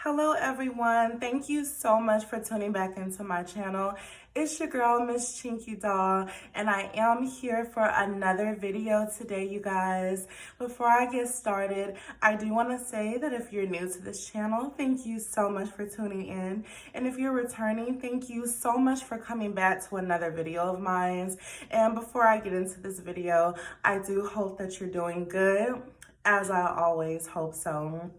Hello everyone, thank you so much for tuning back into my channel. It's your girl, Miss Chinky Doll, and I am here for another video today, you guys. Before I get started, I do want to say that if you're new to this channel, thank you so much for tuning in. And if you're returning, thank you so much for coming back to another video of mine. And before I get into this video, I do hope that you're doing good, as I always hope so.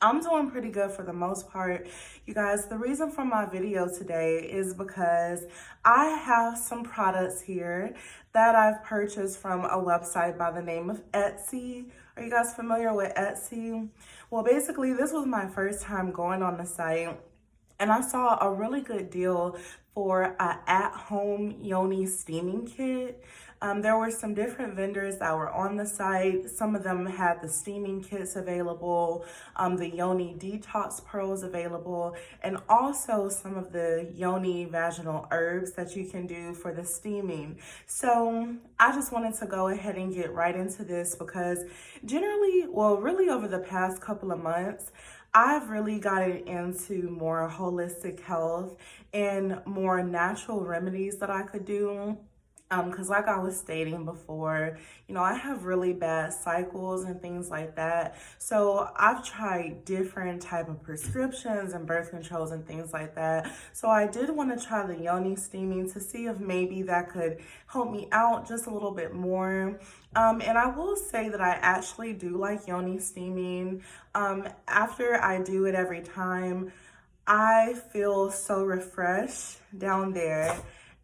I'm doing pretty good for the most part. You guys, the reason for my video today is because I have some products here that I've purchased from a website by the name of Etsy. Are you guys familiar with Etsy? Well, basically, this was my first time going on the site, and I saw a really good deal for an at-home Yoni steaming kit. There were some different vendors that were on the site. Some of them had the steaming kits available, the Yoni detox pearls available, and also some of the Yoni vaginal herbs that you can do for the steaming. So I just wanted to go ahead and get right into this because really over the past couple of months, I've really gotten into more holistic health and more natural remedies that I could do. Because like I was stating before, I have really bad cycles and things like that. So I've tried different type of prescriptions and birth controls and things like that. So I did want to try the Yoni steaming to see if maybe that could help me out just a little bit more. And I will say that I actually do like Yoni steaming. After I do it every time, I feel so refreshed down there.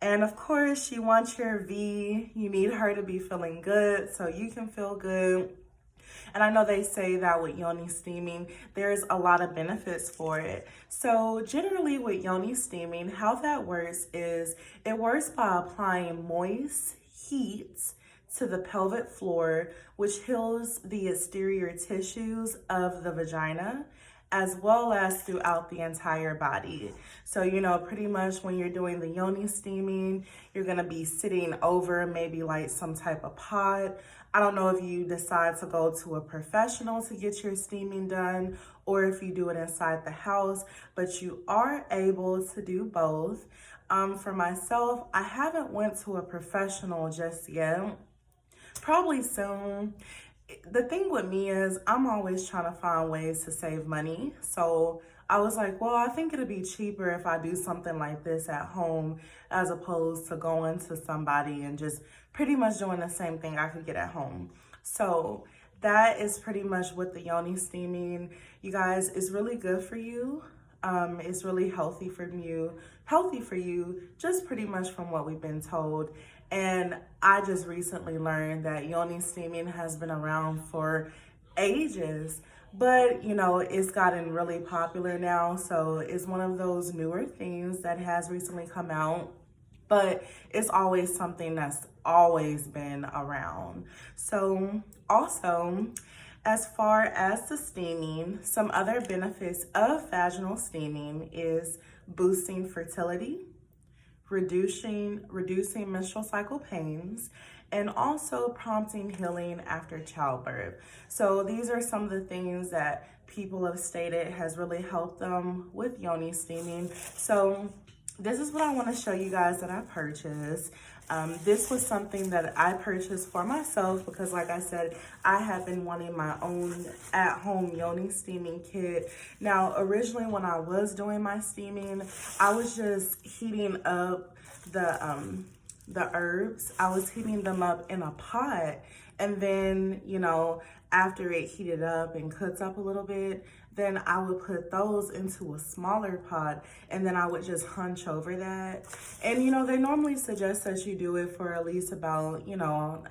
And of course, you want your V, you need her to be feeling good so you can feel good. And I know they say that with Yoni steaming, there's a lot of benefits for it. So generally with Yoni steaming, how that works is it works by applying moist heat to the pelvic floor, which heals the exterior tissues of the vagina, as well as throughout the entire body. So, pretty much when you're doing the Yoni steaming, you're gonna be sitting over maybe like some type of pot. I don't know if you decide to go to a professional to get your steaming done or if you do it inside the house, but you are able to do both. For myself, I haven't went to a professional just yet. Probably soon. The thing with me is I'm always trying to find ways to save money. So I was like, well, I think it'll be cheaper if I do something like this at home as opposed to going to somebody and just pretty much doing the same thing I could get at home. So that is pretty much what the Yoni steaming, you guys, is really good for you. It's really healthy for you, just pretty much from what we've been told. And I just recently learned that Yoni steaming has been around for ages, but it's gotten really popular now. So it's one of those newer things that has recently come out, but it's always something that's always been around. So also, as far as the steaming, some other benefits of vaginal steaming is boosting fertility, reducing menstrual cycle pains, and also prompting healing after childbirth. So these are some of the things that people have stated has really helped them with Yoni steaming. So this is what I want to show you guys that I purchased. This was something that I purchased for myself because, like I said, I have been wanting my own at-home Yoni steaming kit. Now, originally when I was doing my steaming, I was just heating up the herbs. I was heating them up in a pot, and then, after it heated up and cooks up a little bit, then I would put those into a smaller pot, and then I would just hunch over that. And, they normally suggest that you do it for at least about,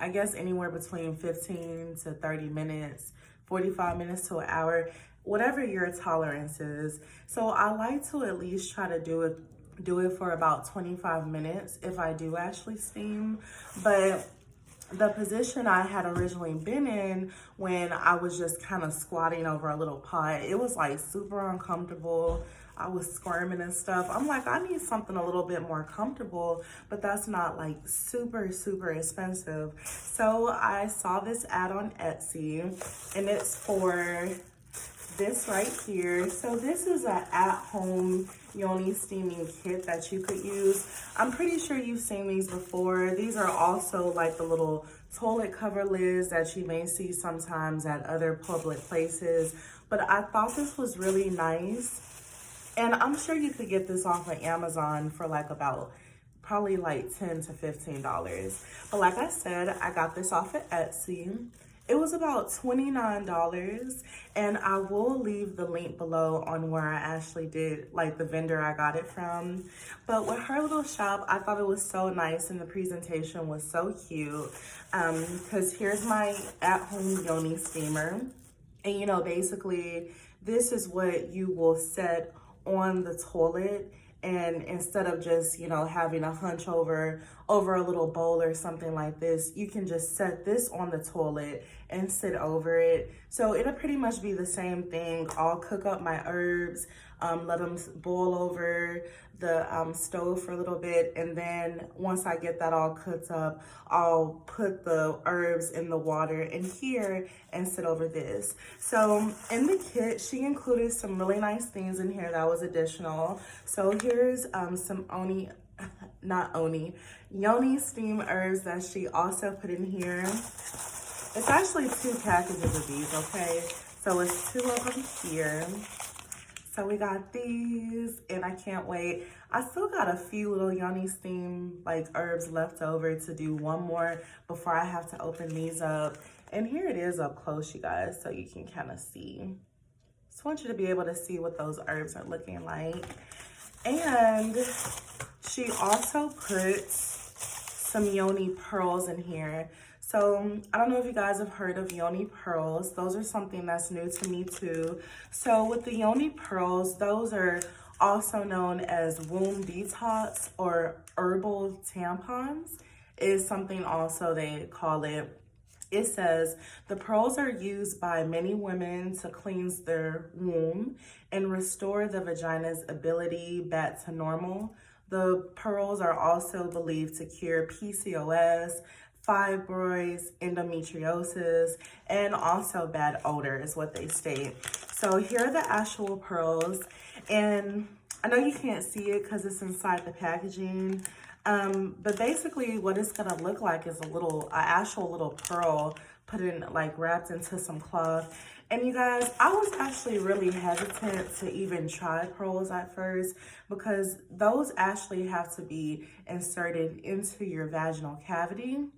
I guess anywhere between 15 to 30 minutes, 45 minutes to an hour, whatever your tolerance is. So I like to at least try to do it for about 25 minutes if I do actually steam. But the position I had originally been in when I was just kind of squatting over a little pot, it was like super uncomfortable. I was squirming and stuff. I'm like, I need something a little bit more comfortable, but that's not like super, super expensive. So I saw this ad on Etsy, and it's for this right here. So this is an at-home Yoni steaming kit that you could use. I'm pretty sure you've seen these before. These are also like the little toilet cover lids that you may see sometimes at other public places. But I thought this was really nice. And I'm sure you could get this off of Amazon for like about probably like $10 to $15. But like I said, I got this off of Etsy. It was about $29, and I will leave the link below on where I actually did, like the vendor I got it from. But with her little shop, I thought it was so nice, and the presentation was so cute. Because here's my at-home Yoni steamer. And you know, basically, this is what you will set on the toilet. And instead of just, you know, having a hunch over a little bowl or something like this, you can just set this on the toilet and sit over it. So it'll pretty much be the same thing. I'll cook up my herbs, let them boil over the stove for a little bit. And then once I get that all cooked up, I'll put the herbs in the water in here and sit over this. So in the kit, she included some really nice things in here that was additional. So here's some Yoni steam herbs that she also put in here. It's actually 2 packages of these, okay? So it's 2 of them here. So we got these, and I can't wait. I still got a few little Yoni steam like herbs left over to do one more before I have to open these up. And here it is up close, you guys, so you can kind of see. Just want you to be able to see what those herbs are looking like. And she also put some Yoni pearls in here. So I don't know if you guys have heard of Yoni pearls. Those are something that's new to me too. So with the Yoni pearls, those are also known as womb detox or herbal tampons is something also they call it. It says the pearls are used by many women to cleanse their womb and restore the vagina's ability back to normal. The pearls are also believed to cure PCOS, fibroids, endometriosis, and also bad odor is what they state. So here are the actual pearls, and I know you can't see it because it's inside the packaging, but basically what it's gonna look like is an actual little pearl put in, like wrapped into some cloth. And you guys, I was actually really hesitant to even try pearls at first because those actually have to be inserted into your vaginal cavity.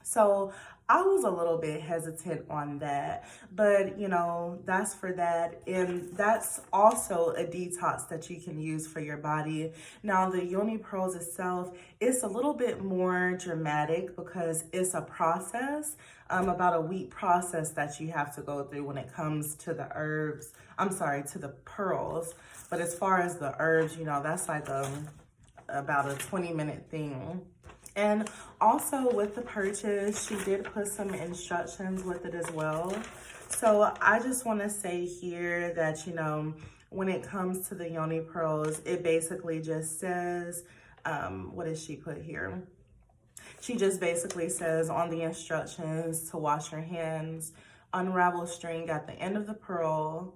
So I was a little bit hesitant on that, but you know, that's for that. And that's also a detox that you can use for your body. Now the Yoni pearls itself, it's a little bit more dramatic because it's a process, about a week process that you have to go through when it comes to the herbs, to the pearls. But as far as the herbs, you know, that's like about a 20-minute thing. And also with the purchase, she did put some instructions with it as well. So I just want to say here that, you know, when it comes to the Yoni pearls, it basically just says, what does she put here? She just basically says on the instructions to wash your hands, unravel string at the end of the pearl,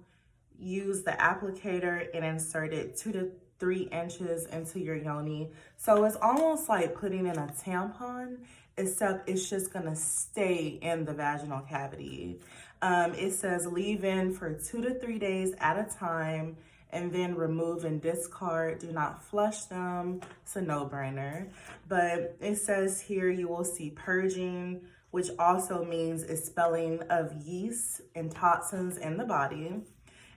use the applicator and insert it 2 to 3 inches into your yoni. So it's almost like putting in a tampon, except it's just gonna stay in the vaginal cavity. It says leave in for 2 to 3 days at a time and then remove and discard. Do not flush them. It's a no-brainer. But it says here you will see purging, which also means expelling of yeast and toxins in the body.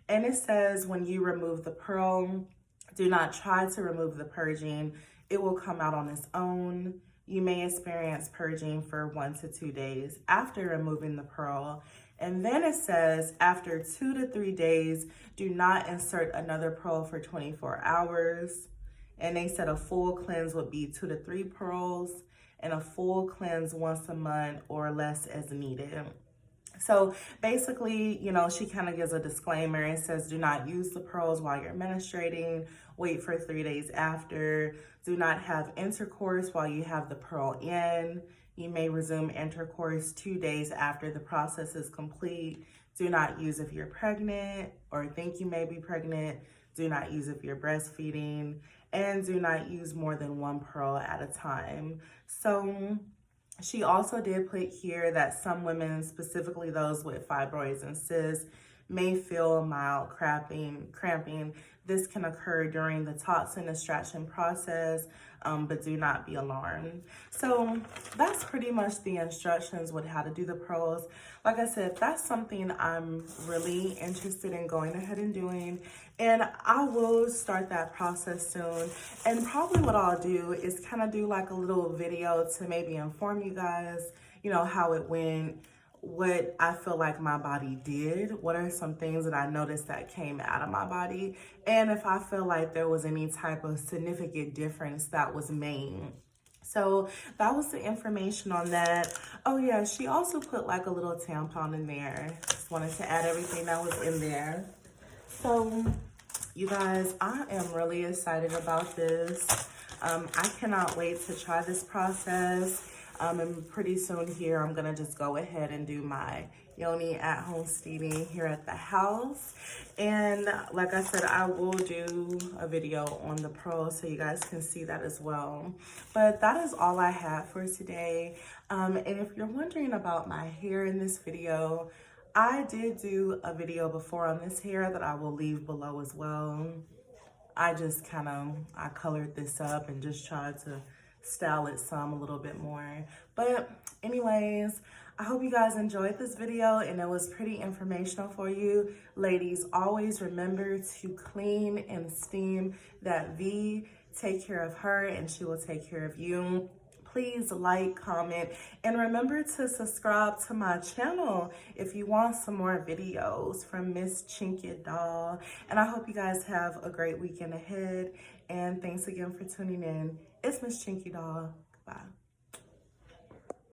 And it says when you remove the pearl, do not try to remove the purging. It will come out on its own. You may experience purging for 1 to 2 days after removing the pearl. And then it says after 2 to 3 days, do not insert another pearl for 24 hours. And they said a full cleanse would be 2 to 3 pearls and a full cleanse once a month or less as needed. So basically, you know, she kind of gives a disclaimer. It says, do not use the pearls while you're menstruating. Wait for 3 days after. Do not have intercourse while you have the pearl in. You may resume intercourse 2 days after the process is complete. Do not use if you're pregnant or think you may be pregnant. Do not use if you're breastfeeding, and do not use more than one pearl at a time. So she also did put here that some women, specifically those with fibroids and cysts, may feel mild cramping. This can occur during the toxin extraction process, but do not be alarmed. So that's pretty much the instructions with how to do the pearls. Like I said, that's something I'm really interested in going ahead and doing, and I will start that process soon. And probably what I'll do is kind of do like a little video to maybe inform you guys, you know, how it went, what I feel like my body did, what are some things that I noticed that came out of my body, and if I feel like there was any type of significant difference that was made. So that was the information on that. Oh yeah, she also put like a little tampon in there. Just wanted to add everything that was in there. So you guys, I am really excited about this. I cannot wait to try this process. And pretty soon here, I'm gonna just go ahead and do my Yoni at-home steaming here at the house. And like I said, I will do a video on the pearls so you guys can see that as well. But that is all I have for today. And if you're wondering about my hair in this video, I did do a video before on this hair that I will leave below as well. I just I colored this up and just tried to style it some a little bit more. But anyways, I hope you guys enjoyed this video and it was pretty informational for you. Ladies, always remember to clean and steam that V. Take care of her and she will take care of you. Please like, comment, and remember to subscribe to my channel if you want some more videos from Miss Chinky Doll. And I hope you guys have a great weekend ahead. And thanks again for tuning in. It's Miss Chinky Doll. Goodbye.